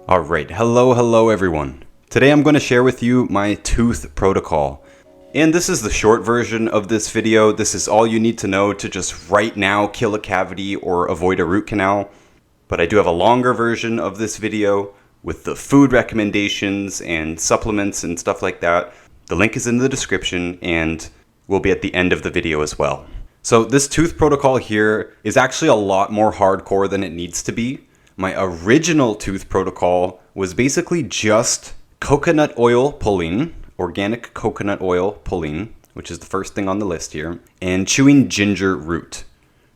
Alright, hello everyone. Today I'm going to share with you my tooth protocol. And this is the short version of this video. This is all you need to know to just right now kill a cavity or avoid a root canal. But I do have a longer version of this video with the food recommendations and supplements and stuff like that. The link is in the description and will be at the end of the video as well. So this tooth protocol here is actually a lot more hardcore than it needs to be. My original tooth protocol was basically just coconut oil pulling, organic coconut oil pulling, which is the first thing on the list here, and chewing ginger root.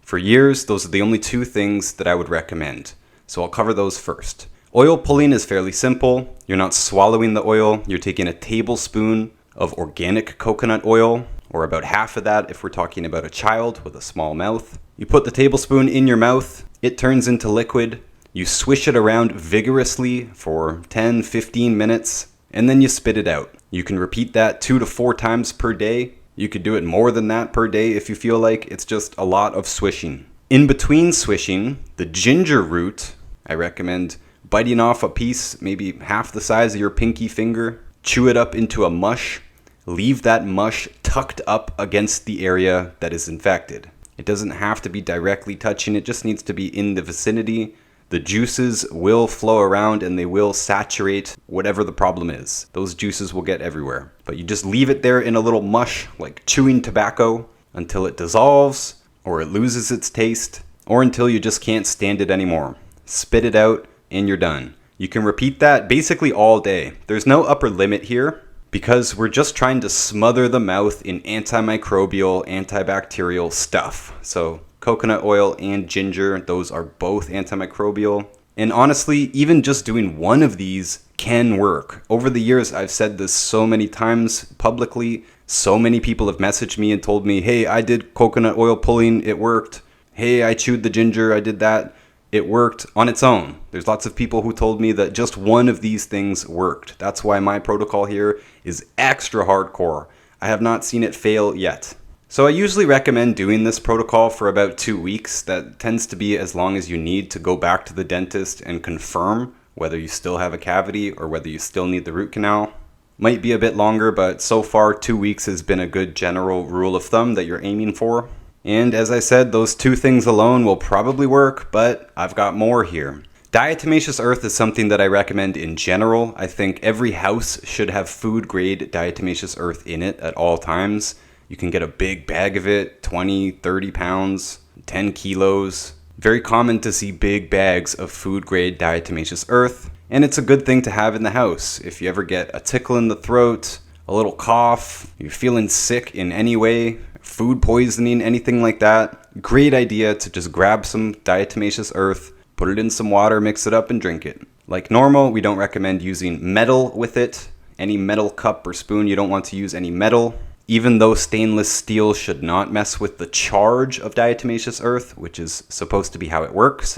For years, those are the only two things that I would recommend. So I'll cover those first. Oil pulling is fairly simple. You're not swallowing the oil. You're taking a tablespoon of organic coconut oil, or about half of that if we're talking about a child with a small mouth. You put the tablespoon in your mouth. It turns into liquid. You swish it around vigorously for 10-15 minutes, and then you spit it out. You can repeat that 2 to 4 times per day. You could do it more than that per day if you feel like. It's just a lot of swishing. In between swishing, the ginger root, I recommend biting off a piece, maybe half the size of your pinky finger, chew it up into a mush, leave that mush tucked up against the area that is infected. It doesn't have to be directly touching, it just needs to be in the vicinity. The juices will flow around and they will saturate whatever the problem is. Those juices will get everywhere. But you just leave it there in a little mush, like chewing tobacco, until it dissolves, or it loses its taste, or until you just can't stand it anymore. Spit it out and you're done. You can repeat that basically all day. There's no upper limit here because we're just trying to smother the mouth in antimicrobial, antibacterial stuff. So coconut oil and ginger, those are both antimicrobial. And honestly, even just doing one of these can work. Over the years, I've said this so many times publicly. So many people have messaged me and told me, hey, I did coconut oil pulling, it worked. Hey, I chewed the ginger, I did that. It worked on its own. There's lots of people who told me that just one of these things worked. That's why my protocol here is extra hardcore. I have not seen it fail yet. So I usually recommend doing this protocol for about 2 weeks. That tends to be as long as you need to go back to the dentist and confirm whether you still have a cavity or whether you still need the root canal. Might be a bit longer, but so far 2 weeks has been a good general rule of thumb that you're aiming for. And as I said, those two things alone will probably work, but I've got more here. Diatomaceous earth is something that I recommend in general. I think every house should have food grade diatomaceous earth in it at all times. You can get a big bag of it, 20, 30 pounds, 10 kilos. Very common to see big bags of food-grade diatomaceous earth, and it's a good thing to have in the house. If you ever get a tickle in the throat, a little cough, you're feeling sick in any way, food poisoning, anything like that, great idea to just grab some diatomaceous earth, put it in some water, mix it up, and drink it. Like normal, we don't recommend using metal with it. Any metal cup or spoon, you don't want to use any metal. Even though stainless steel should not mess with the charge of diatomaceous earth, which is supposed to be how it works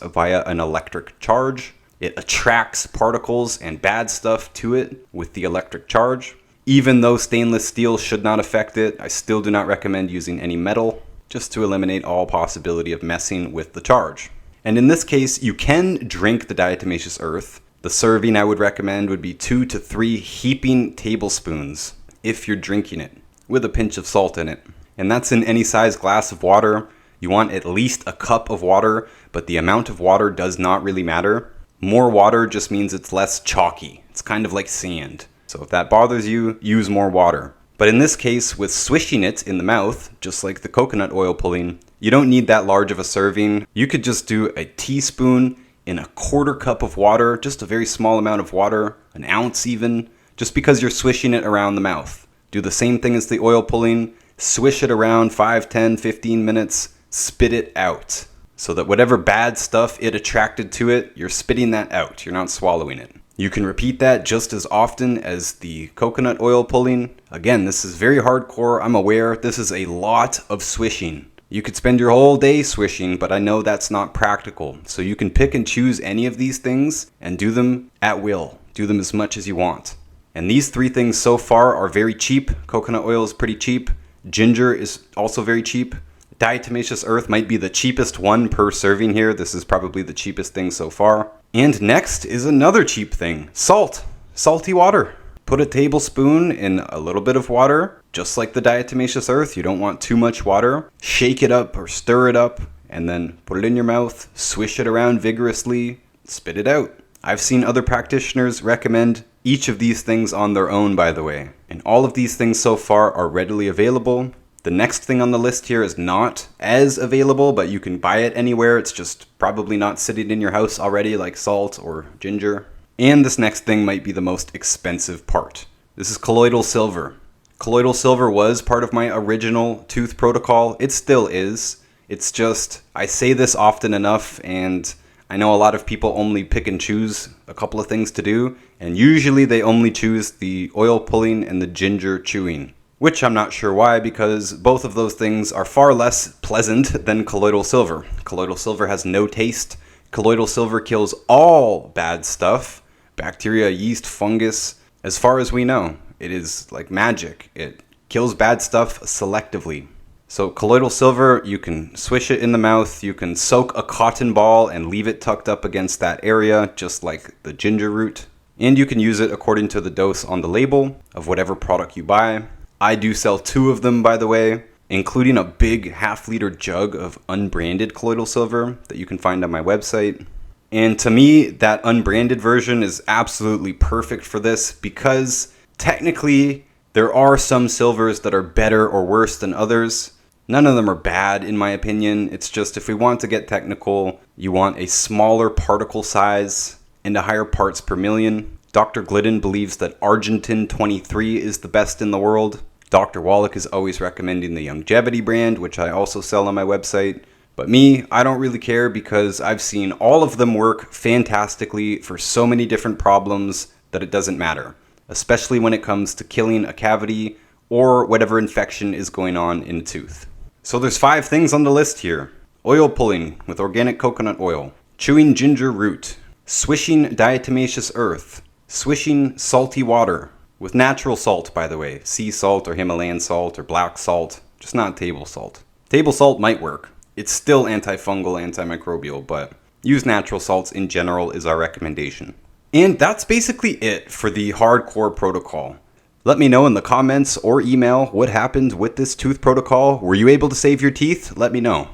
via an electric charge. It attracts particles and bad stuff to it with the electric charge. Even though stainless steel should not affect it, I still do not recommend using any metal, just to eliminate all possibility of messing with the charge. And in this case, you can drink the diatomaceous earth. The serving I would recommend would be 2 to 3 heaping tablespoons, if you're drinking it, with a pinch of salt in it. And that's in any size glass of water. You want at least a cup of water, but the amount of water does not really matter. More water just means it's less chalky. It's kind of like sand. So if that bothers you, use more water. But in this case, with swishing it in the mouth, just like the coconut oil pulling, you don't need that large of a serving. You could just do a teaspoon in a 1/4 cup of water, just a very small amount of water, an ounce even, just because you're swishing it around the mouth. Do the same thing as the oil pulling, swish it around 5, 10, 15 minutes, spit it out. So that whatever bad stuff it attracted to it, you're spitting that out, you're not swallowing it. You can repeat that just as often as the coconut oil pulling. Again, this is very hardcore, I'm aware, this is a lot of swishing. You could spend your whole day swishing, but I know that's not practical. So you can pick and choose any of these things and do them at will. Do them as much as you want. And these 3 things so far are very cheap. Coconut oil is pretty cheap. Ginger is also very cheap. Diatomaceous earth might be the cheapest one per serving here. This is probably the cheapest thing so far. And next is another cheap thing, salt. Salty water. Put a tablespoon in a little bit of water, just like the diatomaceous earth. You don't want too much water. Shake it up or stir it up, and then put it in your mouth, swish it around vigorously, spit it out. I've seen other practitioners recommend each of these things on their own, by the way. And all of these things so far are readily available. The next thing on the list here is not as available, but you can buy it anywhere. It's just probably not sitting in your house already, like salt or ginger. And this next thing might be the most expensive part. This is colloidal silver. Colloidal silver was part of my original tooth protocol. It still is. It's just, I say this often enough, and I know a lot of people only pick and choose a couple of things to do, and usually they only choose the oil pulling and the ginger chewing. Which I'm not sure why, because both of those things are far less pleasant than colloidal silver. Colloidal silver has no taste. Colloidal silver kills all bad stuff. Bacteria, yeast, fungus. As far as we know, it is like magic. It kills bad stuff selectively. So colloidal silver, you can swish it in the mouth. You can soak a cotton ball and leave it tucked up against that area, just like the ginger root. And you can use it according to the dose on the label of whatever product you buy. I do sell 2 of them, by the way, including a big half-liter jug of unbranded colloidal silver that you can find on my website. And to me, that unbranded version is absolutely perfect for this because technically there are some silvers that are better or worse than others. None of them are bad in my opinion. It's just if we want to get technical, you want a smaller particle size and a higher parts per million. Dr. Glidden believes that Argentine 23 is the best in the world. Dr. Wallach is always recommending the Longevity brand, which I also sell on my website. But me, I don't really care because I've seen all of them work fantastically for so many different problems that it doesn't matter, especially when it comes to killing a cavity or whatever infection is going on in a tooth. So there's 5 things on the list here. Oil pulling with organic coconut oil, chewing ginger root, swishing diatomaceous earth, swishing salty water, with natural salt, by the way, sea salt or Himalayan salt or black salt, just not table salt. Table salt might work. It's still antifungal, antimicrobial, but use natural salts in general is our recommendation. And that's basically it for the hardcore protocol. Let me know in the comments or email what happened with this tooth protocol. Were you able to save your teeth? Let me know.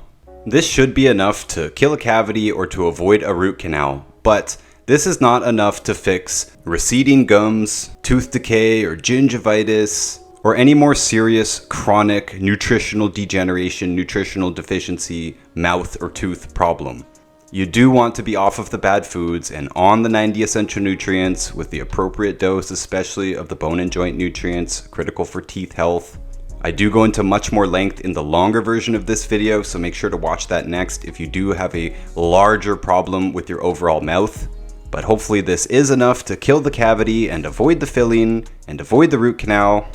This should be enough to kill a cavity or to avoid a root canal, but this is not enough to fix receding gums, tooth decay, or gingivitis, or any more serious chronic nutritional degeneration, nutritional deficiency, mouth or tooth problem. You do want to be off of the bad foods and on the 90 essential nutrients with the appropriate dose, especially of the bone and joint nutrients, critical for teeth health. I do go into much more length in the longer version of this video, so make sure to watch that next if you do have a larger problem with your overall mouth. But hopefully this is enough to kill the cavity and avoid the filling and avoid the root canal.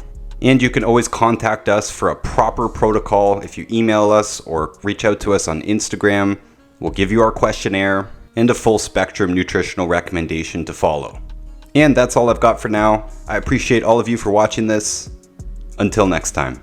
And you can always contact us for a proper protocol if you email us or reach out to us on Instagram. We'll give you our questionnaire and a full spectrum nutritional recommendation to follow. And that's all I've got for now. I appreciate all of you for watching this. Until next time.